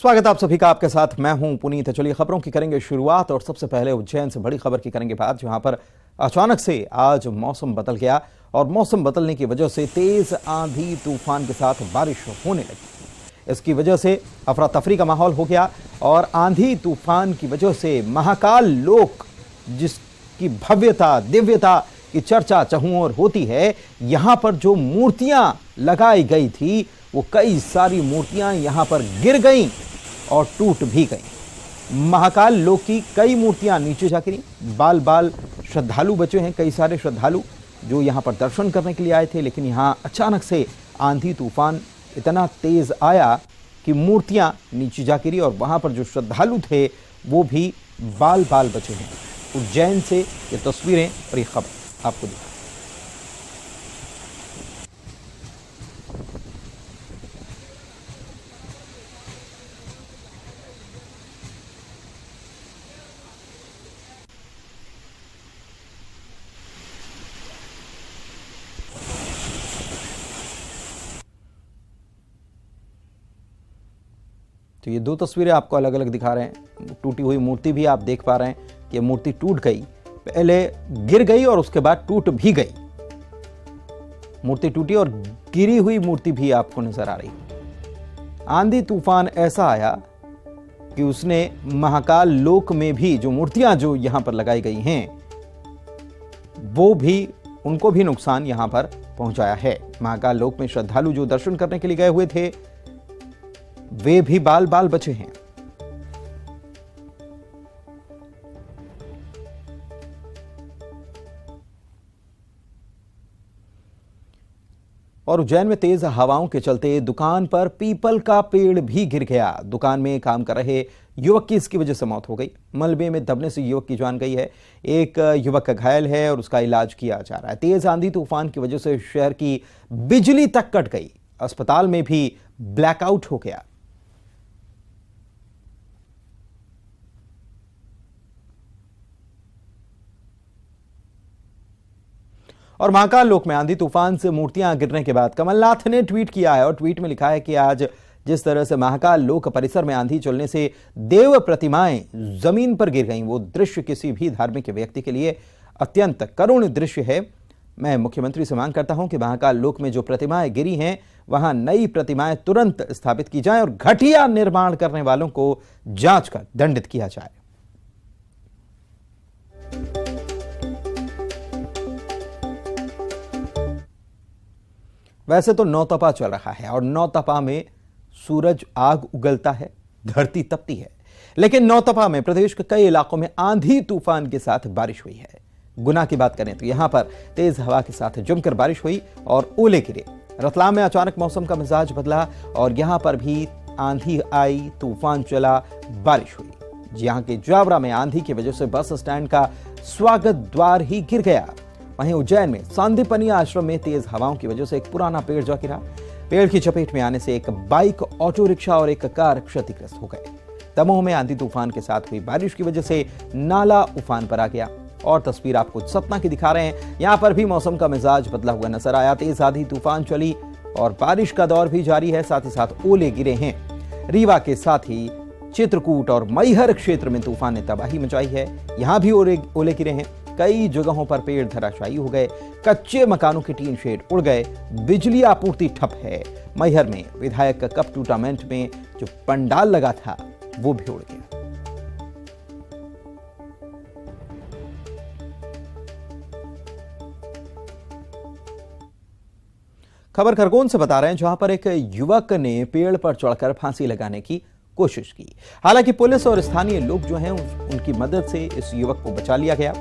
स्वागत आप सभी का, आपके साथ मैं हूं पुनीत। चलिए खबरों की करेंगे शुरुआत और सबसे पहले उज्जैन से बड़ी खबर की करेंगे बात, जहां पर अचानक से आज मौसम बदल गया और मौसम बदलने की वजह से तेज आंधी तूफान के साथ बारिश होने लगी। इसकी वजह से अफरा तफरी का माहौल हो गया और आंधी तूफान की वजह से महाकाल लोक, जिसकी भव्यता दिव्यता की चर्चा चहुं ओर होती है, यहां पर जो मूर्तियां लगाई गई थी वो कई सारी मूर्तियां यहां पर गिर गईं और टूट भी गईं। महाकाल लोक की कई मूर्तियां नीचे जा गिरी। बाल बाल श्रद्धालु बचे हैं, कई सारे श्रद्धालु जो यहां पर दर्शन करने के लिए आए थे, लेकिन यहां अचानक से आंधी तूफान इतना तेज आया कि मूर्तियां नीचे जा गिरी और वहां पर जो श्रद्धालु थे वो भी बाल बाल बचे हैं। उज्जैन से ये तस्वीरें और ये खबर आपको दिखा। तो ये दो तस्वीरें आपको अलग अलग दिखा रहे हैं। टूटी हुई मूर्ति भी आप देख पा रहे हैं कि मूर्ति टूट गई, पहले गिर गई और उसके बाद टूट भी गई। मूर्ति टूटी और गिरी हुई मूर्ति भी आपको नजर आ रही। आंधी तूफान ऐसा आया कि उसने महाकाल लोक में भी जो मूर्तियां जो यहां पर लगाई गई हैं वो भी, उनको भी नुकसान यहां पर पहुंचाया है। महाकाल लोक में श्रद्धालु जो दर्शन करने के लिए गए हुए थे वे भी बाल बाल बचे हैं। और उज्जैन में तेज हवाओं के चलते दुकान पर पीपल का पेड़ भी गिर गया। दुकान में काम कर रहे युवक की इसकी वजह से मौत हो गई। मलबे में दबने से युवक की जान गई है। एक युवक घायल है और उसका इलाज किया जा रहा है। तेज आंधी तूफान की वजह से शहर की बिजली तक कट गई। अस्पताल में भी ब्लैकआउट हो गया। और महाकाल लोक में आंधी तूफान से मूर्तियां गिरने के बाद कमलनाथ ने ट्वीट किया है और ट्वीट में लिखा है कि आज जिस तरह से महाकाल लोक परिसर में आंधी चलने से देव प्रतिमाएं जमीन पर गिर गईं, वो दृश्य किसी भी धार्मिक व्यक्ति के लिए अत्यंत करुण दृश्य है। मैं मुख्यमंत्री से मांग करता हूं कि महाकाल लोक में जो प्रतिमाएं गिरी हैं वहां नई प्रतिमाएं तुरंत स्थापित की जाएं और घटिया निर्माण करने वालों को जांच कर दंडित किया जाए। वैसे तो नौतपा चल रहा है और नौतपा में सूरज आग उगलता है, धरती तपती है, लेकिन नौतपा में प्रदेश के कई इलाकों में आंधी तूफान के साथ बारिश हुई है। गुना की बात करें तो यहां पर तेज हवा के साथ जमकर बारिश हुई और ओले गिरे। रतलाम में अचानक मौसम का मिजाज बदला और यहां पर भी आंधी आई, तूफान चला, बारिश हुई। यहां के जावरा में आंधी की वजह से बस स्टैंड का स्वागत द्वार ही गिर गया। वहीं उज्जैन में सांदीपनी आश्रम में तेज हवाओं की वजह से एक पुराना पेड़ जा गिरा। पेड़ की चपेट में आने से एक बाइक, ऑटो रिक्शा और एक कार क्षतिग्रस्त हो गए। दमोह में आंधी तूफान के साथ हुई बारिश की वजह से नाला उफान पर आ गया। और तस्वीर आपको सतना की दिखा रहे हैं। यहां पर भी मौसम का मिजाज बदला हुआ नजर आया। तेज आंधी तूफान चली और बारिश का दौर भी जारी है, साथ ही साथ ओले गिरे हैं। रीवा के साथ ही चित्रकूट और मैहर क्षेत्र में तूफान ने तबाही मचाई है। यहां भी ओले गिरे हैं। कई जगहों पर पेड़ धराशायी हो गए। कच्चे मकानों के टीन शेड उड़ गए। बिजली आपूर्ति ठप है। मैहर में विधायक कप टूर्नामेंट में जो पंडाल लगा था वो भी उड़ गया। खबर खरगोन से बता रहे हैं, जहां पर एक युवक ने पेड़ पर चढ़कर फांसी लगाने की कोशिश की। हालांकि पुलिस और स्थानीय लोग जो हैं उनकी मदद से इस युवक को बचा लिया गया।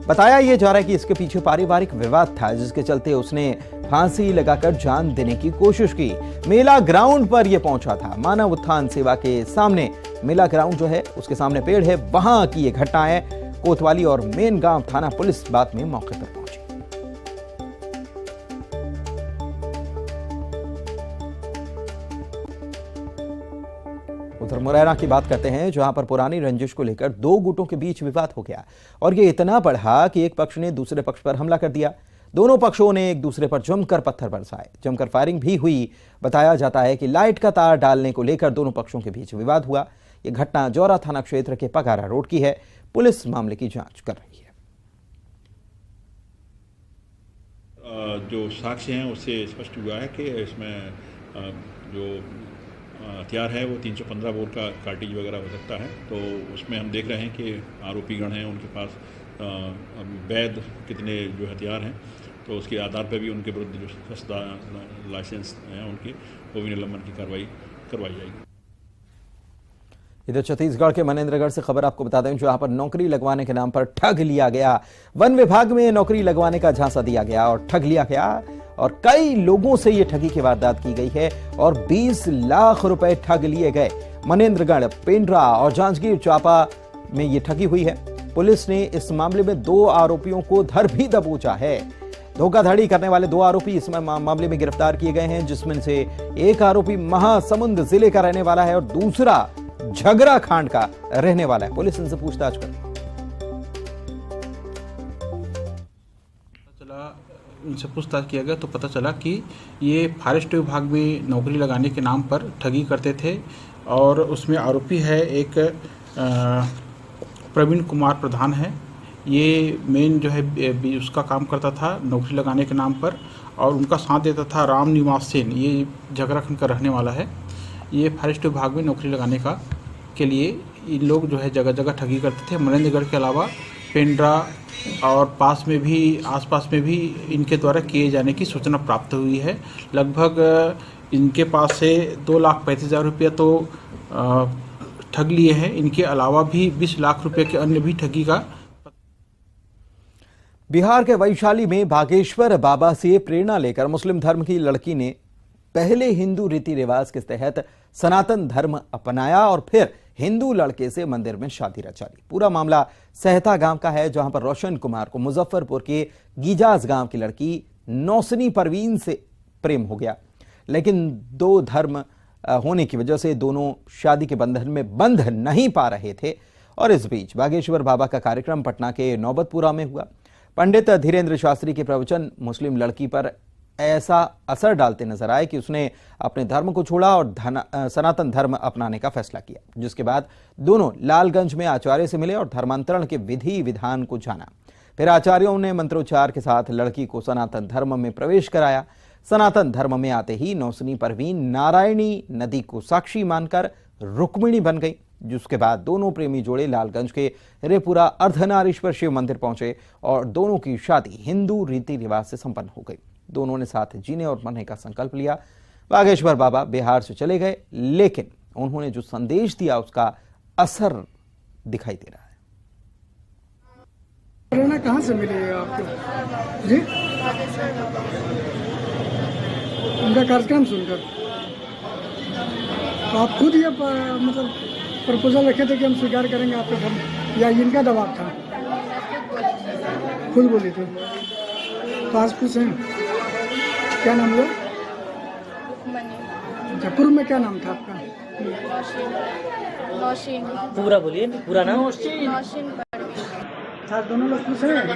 बताया यह जा रहा है कि इसके पीछे पारिवारिक विवाद था, जिसके चलते उसने फांसी लगाकर जान देने की कोशिश की। मेला ग्राउंड पर यह पहुंचा था। मानव उत्थान सेवा के सामने मेला ग्राउंड जो है उसके सामने पेड़ है, वहां की यह घटना है। कोतवाली और मेन गांव थाना पुलिस बाद में मौके पर पहुंची। उधर मुरैना की बात करते हैं, जहां पर पुरानी रंजिश को लेकर दो गुटों के बीच विवाद हो गया और यह इतना बढ़ा कि एक पक्ष ने दूसरे पक्ष पर हमला कर दिया। दोनों पक्षों ने एक दूसरे पर जमकर पत्थर बरसाए, जमकर फायरिंग भी हुई। बताया जाता है कि लाइट का तार डालने को लेकर दोनों पक्षों के बीच विवाद हुआ। यह घटना जौरा थाना क्षेत्र के पगारा रोड की है। पुलिस मामले की जांच कर रही है। जो साक्ष्य हैं उससे स्पष्ट हुआ है कि इसमें जो हथियार है वो 315 बोर का कार्टिज वगैरह हो सकता है। तो उसमें हम देख रहे हैं कि आरोपी गण हैं, उनके पास वैध कितने जो हथियार हैं, तो उसके आधार पर भी उनके विरुद्ध जो सस्ता लाइसेंस हैं उनके वो भी निलंबन की कार्रवाई करवाई जाएगी। इधर छत्तीसगढ़ के मनेंद्रगढ़ से खबर आपको बता दें, जहां पर नौकरी लगवाने के नाम पर ठग लिया गया। वन विभाग में नौकरी लगवाने का झांसा दिया गया और ठग लिया गया और कई लोगों से यह ठगी की वारदात की गई है और 20 लाख रुपए ठग लिए गए। मनेंद्रगढ़, पेंड्रा और जांजगीर चांपा में यह ठगी हुई है। पुलिस ने इस मामले में 2 आरोपियों को धर भी दबोचा है। धोखाधड़ी करने वाले 2 आरोपी इस मामले में गिरफ्तार किए गए हैं, जिसमें से एक आरोपी महासमुंद जिले का रहने वाला है और दूसरा झगरा खांड का रहने वाला है। पुलिस इनसे पूछताछ कर इनसे पूछताछ किया गया तो पता चला कि ये फॉरेस्ट विभाग में नौकरी लगाने के नाम पर ठगी करते थे और उसमें आरोपी है एक प्रवीण कुमार प्रधान है। ये मेन जो है उसका काम करता था नौकरी लगाने के नाम पर और उनका साथ देता था राम निवास सेन, ये झगराखंड का रहने वाला है। ये फॉरेस्ट विभाग में नौकरी लगाने के लिए इन लोग जो है जगह जगह ठगी करते थे। मनेंद्रगढ़ के अलावा पेंड्रा और आसपास में भी इनके द्वारा किए जाने की सूचना प्राप्त हुई है। लगभग इनके पास से 2,35,000 रुपये तो ठग लिए हैं। इनके अलावा भी 20 लाख रुपए के अन्य भी ठगी का। बिहार के वैशाली में बागेश्वर बाबा से प्रेरणा लेकर मुस्लिम धर्म की लड़की ने पहले हिंदू रीति रिवाज के तहत सनातन धर्म अपनाया और फिर हिंदू लड़के से मंदिर में शादी रचा ली। पूरा मामला सहता गांव का है, जहां पर रोशन कुमार को मुजफ्फरपुर के गीजाज गांव की लड़की नौसनी परवीन से प्रेम हो गया, लेकिन 2 धर्म होने की वजह से दोनों शादी के बंधन में बंध नहीं पा रहे थे। और इस बीच बागेश्वर बाबा का कार्यक्रम पटना के नौबतपुरा में हुआ। पंडित धीरेन्द्र शास्त्री के प्रवचन मुस्लिम लड़की पर ऐसा असर डालते नजर आए कि उसने अपने धर्म को छोड़ा और सनातन धर्म अपनाने का फैसला किया, जिसके बाद दोनों लालगंज में आचार्य से मिले और धर्मांतरण के विधि विधान को जाना। फिर आचार्यों ने मंत्रोच्चार के साथ लड़की को सनातन धर्म में प्रवेश कराया। सनातन धर्म में आते ही नौसनी परवीन नारायणी नदी को साक्षी मानकर रुक्मिणी बन गई, जिसके बाद दोनों प्रेमी जोड़े लालगंज के रेपुरा अर्धनारीश्वर शिव मंदिर पहुंचे और दोनों की शादी हिंदू रीति रिवाज से संपन्न हो गई। दोनों ने साथ जीने और मरने का संकल्प लिया। बागेश्वर बाबा बिहार से चले गए, लेकिन उन्होंने जो संदेश दिया उसका असर दिखाई दे रहा है। प्रेरणा कहाँ से मिली आपको जी? उनका कार्यक्रम सुनकर आप खुद ये मतलब प्रपोजल रखे थे कि हम स्वीकार करेंगे आपका धर्म, या इनका दबाव था? खुद बोली थे। तो आज पूछे क्या नाम हुआ? पूर्व में क्या नाम था आपका? पूरा बोलिए, पूरा नाम। साथ दोनों लोग खुश हैं?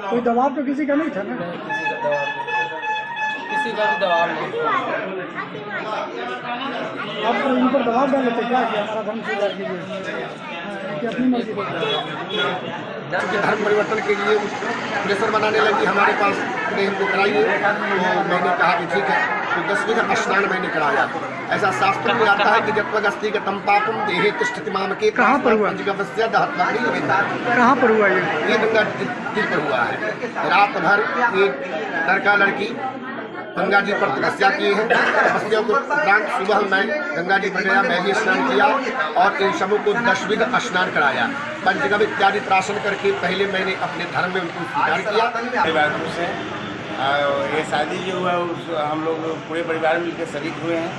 कोई दबाव तो किसी का नहीं था ना? किसी का भी दबाव नहीं। आप तो इन पर दबाव डाले थे क्या कि हमारा धर्म स्वीकार कीजिए, कि अपनी मर्जी धर्म परिवर्तन के लिए प्रेशर बनाने लगी हमारे पास, हमको कराइए। तो मैंने कहा कि ठीक है, तो 10वीं का स्नान मैंने कराया। ऐसा शास्त्र में आता है कि जब तक अस्थि का तंपापम देहे तिष्ठति माम के। कहाँ पर हुआ? कहाँ पर हुआ ये गंगा जी पर हुआ है। रात भर एक लड़का लड़की गंगा जी पर तपस्या किए हैं। तपस्या को उपरांत सुबह मैं गंगा जी पर गया, मैं भी स्नान किया और इन सबों को 10वीं का स्नान कराया। पंचगव्य इत्यादि प्राशन करके पहले मैंने अपने धर्म में उनको स्वीकार किया। ये शादी जो हुआ हम लोग पूरे परिवार मिलकर शरीक हुए हैं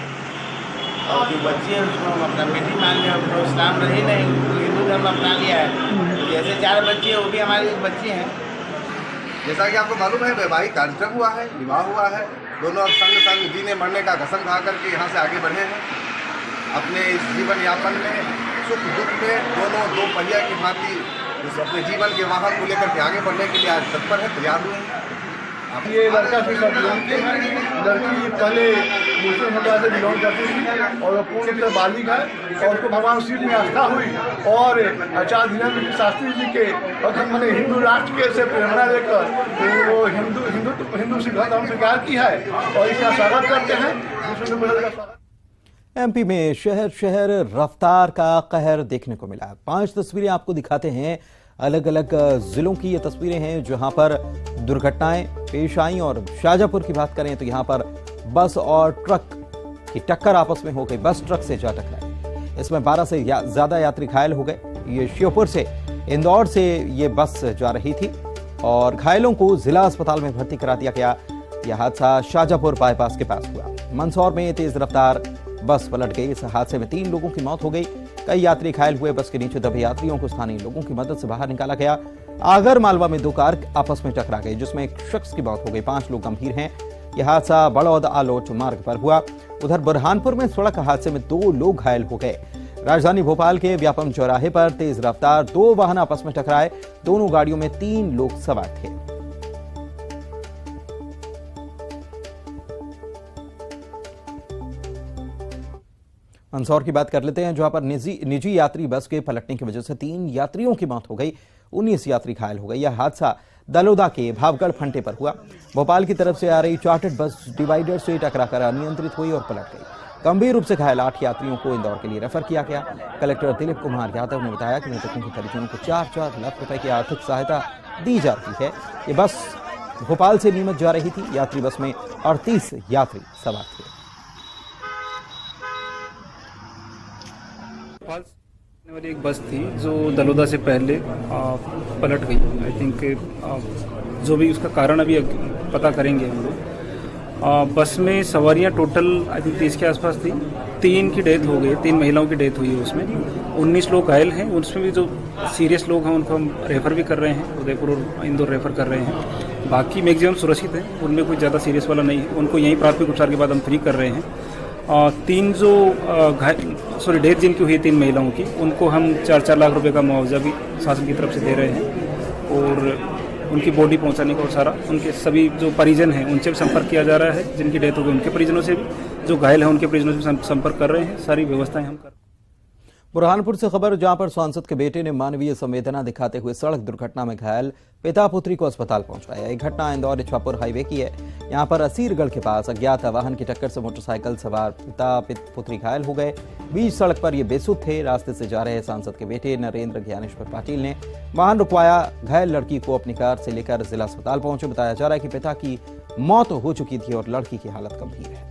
और जो बच्चे हैं उसको हम अपना बेटी मान लिया। तो इस्लाम रही नहीं, हिंदू धर्म अपना लिया है। जैसे 4 बच्चे वो भी हमारे बच्चे हैं। जैसा कि आपको मालूम है, वैवाहिक कार्यक्रम हुआ है, विवाह हुआ है। दोनों अब संग जीने मरने का कसम खा करके यहाँ से आगे बढ़े हैं। अपने इस जीवन यापन में सुख दुख में दोनों 2 पहिया की भांति इस अपने जीवन के वाहन को लेकर के आगे बढ़ने के लिए आज तत्पर है, तैयार हुए हैं। ये लड़का से सब लड़की पहले मुस्लिम समुदाय से बिलोंग करती थी और वो पूर्ण रूप से बालिग है और उसको भगवान शिव में आस्था हुई और आचार्य धीरेन्द्र शास्त्री जी के मैंने हिंदू राष्ट्र के से प्रेरणा लेकर वो हिंदू सिख धर्म स्वीकार की है और इसका स्वागत करते हैं। एमपी में शहर शहर रफ्तार का कहर देखने को मिला। 5 तस्वीरें आपको दिखाते हैं। अलग अलग जिलों की ये तस्वीरें हैं जहां पर दुर्घटनाएं पेश आई। और शाहजहांपुर की बात करें तो यहां पर बस और ट्रक की टक्कर आपस में हो गई। बस ट्रक से जा टकराई। इसमें 12 से ज्यादा यात्री घायल हो गए। ये श्योपुर से इंदौर से ये बस जा रही थी और घायलों को जिला अस्पताल में भर्ती करा दिया गया। यह हादसा शाहजहांपुर बाईपास के पास हुआ। मंदसौर में तेज रफ्तार बस पलट गई। इस हादसे में 3 लोगों की मौत हो गई। कई यात्री घायल हुए। बस के नीचे दबे यात्रियों को स्थानीय लोगों की मदद से बाहर निकाला गया। आगर मालवा में 2 कार आपस में टकरा गई जिसमें एक शख्स की मौत हो गई। 5 लोग गंभीर हैं। यह हादसा बड़ौद आलोट मार्ग पर हुआ। उधर बुरहानपुर में सड़क हादसे में 2 लोग घायल हो गए। राजधानी भोपाल के व्यापम चौराहे पर तेज रफ्तार 2 वाहन आपस में टकराए। दोनों गाड़ियों में 3 लोग सवार थे। मंदसौर की बात कर लेते हैं जहां पर निजी यात्री बस के पलटने की वजह से 3 यात्रियों की मौत हो गई। 19 यात्री घायल हो गए। यह हादसा दलोदा के भावगढ़ फंटे पर हुआ। भोपाल की तरफ से आ रही चार्टर्ड बस डिवाइडर से टकराकर अनियंत्रित हुई और पलट गई। गंभीर रूप से घायल 8 यात्रियों को इंदौर के लिए रेफर किया गया। कलेक्टर दिलीप कुमार यादव ने बताया कि मृतकों के परिजनों को 4-4 लाख रुपए की आर्थिक सहायता दी जा रही है। ये बस भोपाल से नीमच जा रही थी। यात्री बस में 38 यात्री सवार थे। भोपाल से वाली एक बस थी जो दलोदा से पहले पलट गई। आई थिंक जो भी उसका कारण अभी पता करेंगे हम लोग। बस में सवारियां टोटल आई थिंक 30 के आसपास थी। 3 की डेथ हो गई, 3 महिलाओं की डेथ हुई है उसमें। 19 लोग घायल हैं। उसमें भी जो सीरियस लोग हैं उनको हम रेफ़र भी कर रहे हैं, उदयपुर और इंदौर रेफ़र कर रहे हैं। बाकी मैक्सिमम सुरक्षित हैं, उनमें कोई ज़्यादा सीरियस वाला नहीं है। उनको यहीं प्राथमिक उपचार के बाद हम फ्री कर रहे हैं। 3 जो डेथ जिनकी हुई 3 महिलाओं की, उनको हम 4-4 लाख रुपए का मुआवजा भी शासन की तरफ से दे रहे हैं और उनकी बॉडी पहुंचाने का और सारा उनके सभी जो परिजन हैं उनसे भी संपर्क किया जा रहा है। जिनकी डेथ हो गई उनके परिजनों से भी, जो घायल हैं उनके परिजनों से संपर्क कर रहे हैं। सारी व्यवस्थाएं हम कर रहे हैं। बुरहानपुर से खबर जहां पर सांसद के बेटे ने मानवीय संवेदना दिखाते हुए सड़क दुर्घटना में घायल पिता पुत्री को अस्पताल पहुंचाया। यह घटना इंदौर इछापुर हाईवे की है। यहां पर असीरगढ़ के पास अज्ञात वाहन की टक्कर से मोटरसाइकिल सवार पिता पुत्री घायल हो गए। बीच सड़क पर ये बेसुध थे। रास्ते से जा रहे सांसद के बेटे नरेंद्र ज्ञानेश्वर पाटिल ने वाहन रुकवाया। घायल लड़की को अपनी कार से लेकर जिला अस्पताल पहुंचे। बताया जा रहा है कि पिता की मौत हो चुकी थी और लड़की की हालत गंभीर है।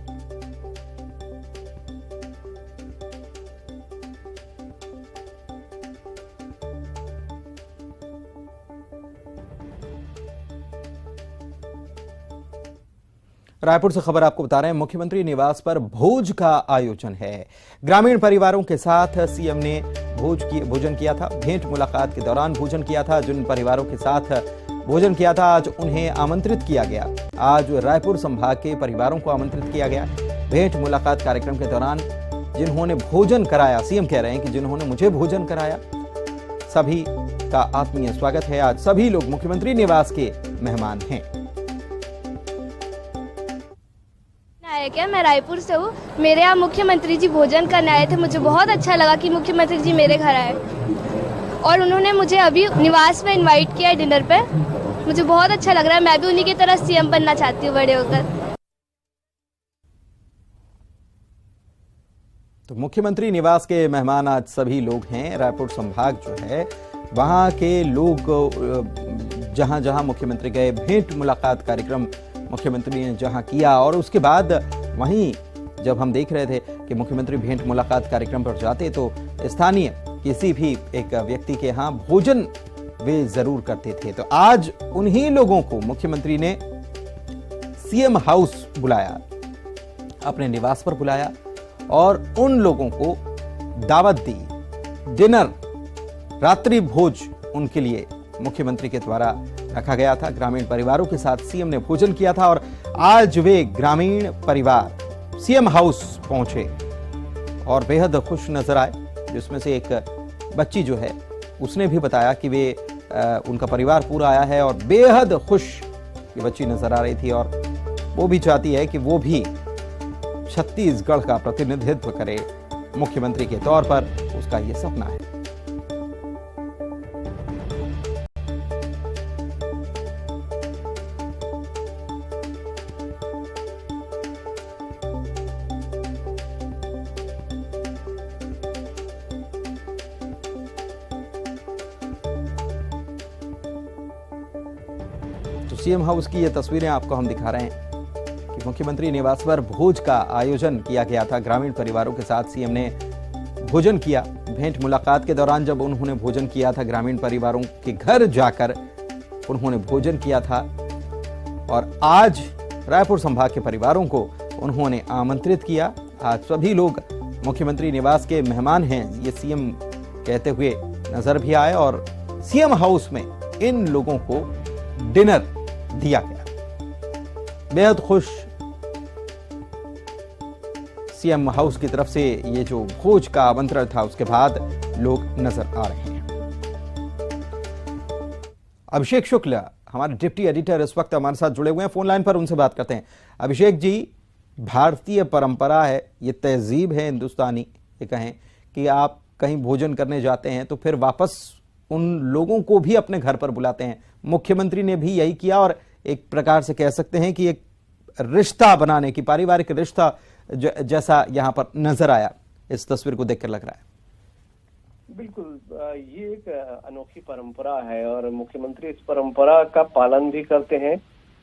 रायपुर से खबर आपको बता रहे हैं, मुख्यमंत्री निवास पर भोज का आयोजन है। ग्रामीण परिवारों के साथ सीएम ने भोजन किया था। भेंट मुलाकात के दौरान भोजन किया था। जिन परिवारों के साथ भोजन किया था आज उन्हें आमंत्रित किया गया। आज रायपुर संभाग के परिवारों को आमंत्रित किया गया। भेंट मुलाकात कार्यक्रम के दौरान जिन्होंने भोजन कराया, सीएम कह रहे हैं कि जिन्होंने मुझे भोजन कराया सभी का आत्मीय स्वागत है। आज सभी लोग मुख्यमंत्री निवास के मेहमान हैं। क्या मैं रायपुर से हूँ। मेरे यहाँ मुख्यमंत्री जी भोजन करने आए थे। मुझे बहुत अच्छा लगा कि मुख्यमंत्री जी मेरे घर आए और उन्होंने मुझे अभी निवास में इनवाइट किया है डिनर पे। मुझे बहुत अच्छा लग रहा है। मैं भी उन्हीं की तरह सीएम बनना चाहती हूँ बड़े होकर। तो मुख्यमंत्री निवास के मेहमान आज सभी लोग हैं। रायपुर संभाग जो है वहां के लोग जहां जहां मुख्यमंत्री गए, भेंट मुलाकात कार्यक्रम मुख्यमंत्री ने जहां किया और उसके बाद वहीं जब हम देख रहे थे कि मुख्यमंत्री भेंट मुलाकात कार्यक्रम पर जाते तो स्थानीय किसी भी एक व्यक्ति के यहाँ भोजन वे जरूर करते थे। तो आज उन्हीं लोगों को मुख्यमंत्री ने सीएम हाउस बुलाया, अपने निवास पर बुलाया और उन लोगों को दावत दी। डिनर, रात्रि भोज उनके लिए मुख्यमंत्री के द्वारा रखा गया था। ग्रामीण परिवारों के साथ सीएम ने भोजन किया था और आज वे ग्रामीण परिवार सीएम हाउस पहुंचे और बेहद खुश नजर आए। जिसमें से एक बच्ची जो है उसने भी बताया कि वे उनका परिवार पूरा आया है और बेहद खुश ये बच्ची नजर आ रही थी और वो भी चाहती है कि वो भी छत्तीसगढ़ का प्रतिनिधित्व करे मुख्यमंत्री के तौर पर। उसका ये सपना है। तो सीएम हाउस की ये तस्वीरें आपको हम दिखा रहे हैं कि मुख्यमंत्री निवास पर भोज का आयोजन किया गया था। ग्रामीण परिवारों के साथ सीएम ने भोजन किया। भेंट मुलाकात के दौरान जब उन्होंने भोजन किया था, ग्रामीण परिवारों के घर जाकर उन्होंने भोजन किया था और आज रायपुर संभाग के परिवारों को उन्होंने आमंत्रित किया। आज सभी लोग मुख्यमंत्री निवास के मेहमान हैं, ये सीएम कहते हुए नजर भी आए और सीएम हाउस में इन लोगों को डिनर दिया गया। बेहद खुश सीएम हाउस की तरफ से ये जो भोज का आमंत्रण था उसके बाद लोग नजर आ रहे हैं। अभिषेक शुक्ल हमारे डिप्टी एडिटर इस वक्त हमारे साथ जुड़े हुए हैं फोन लाइन पर, उनसे बात करते हैं। अभिषेक जी, भारतीय परंपरा है, ये तहजीब है हिंदुस्तानी, ये कहें कि आप कहीं भोजन करने जाते हैं तो फिर वापस उन लोगों को भी अपने घर पर बुलाते हैं। मुख्यमंत्री ने भी यही किया और एक प्रकार से कह सकते हैं कि एक रिश्ता बनाने की, पारिवारिक रिश्ता जैसा यहां पर नजर आया, इस तस्वीर को देखकर लग रहा है। बिल्कुल, ये एक अनोखी परंपरा है और मुख्यमंत्री इस परंपरा का पालन भी करते हैं।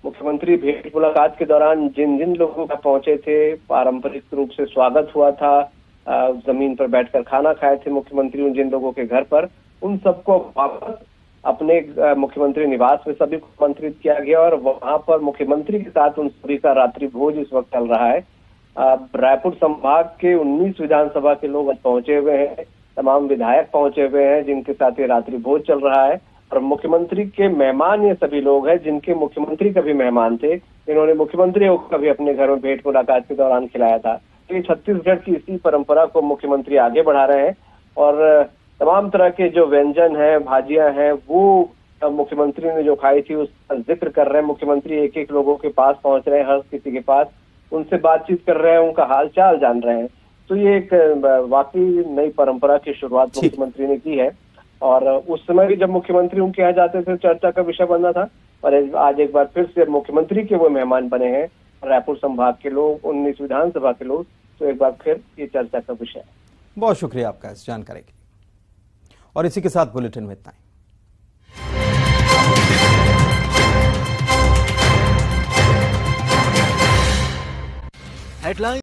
मुख्यमंत्री भेंट मुलाकात के दौरान जिन जिन लोगों का पहुंचे थे, पारंपरिक रूप से स्वागत हुआ था, जमीन पर बैठकर खाना खाए थे मुख्यमंत्री उन जिन लोगों के घर पर, उन सबको वापस अपने मुख्यमंत्री निवास में सभी को आमंत्रित किया गया और वहां पर मुख्यमंत्री के साथ उन सभी का रात्रि भोज इस वक्त चल रहा है। रायपुर संभाग के 19 विधानसभा के लोग पहुंचे हुए हैं, तमाम विधायक पहुंचे हुए हैं जिनके साथ ये रात्रि भोज चल रहा है और मुख्यमंत्री के मेहमान ये सभी लोग हैं जिनके मुख्यमंत्री कभी मेहमान थे, इन्होंने मुख्यमंत्री को कभी अपने घर में भेंट मुलाकात के दौरान खिलाया था। तो ये छत्तीसगढ़ की इसी परंपरा को मुख्यमंत्री आगे बढ़ा रहे हैं और तमाम तरह के जो व्यंजन हैं, भाजियां हैं, वो मुख्यमंत्री ने जो खाई थी उसका जिक्र कर रहे हैं। मुख्यमंत्री एक एक लोगों के पास पहुंच रहे हैं, हर किसी के पास उनसे बातचीत कर रहे हैं, उनका हाल चाल जान रहे हैं। तो ये एक वाकई नई परंपरा की शुरुआत मुख्यमंत्री ने की है और उस समय भी जब मुख्यमंत्री उनके यहाँ जाते थे चर्चा का विषय बना था और आज एक बार फिर से मुख्यमंत्री के वो मेहमान बने हैं रायपुर संभाग के लोग, 19 विधानसभा के लोग, तो एक बार फिर ये चर्चा का विषय है। बहुत शुक्रिया आपका इस जानकारी के लिए और इसी के साथ बुलेटिन में इतना ही। हेडलाइन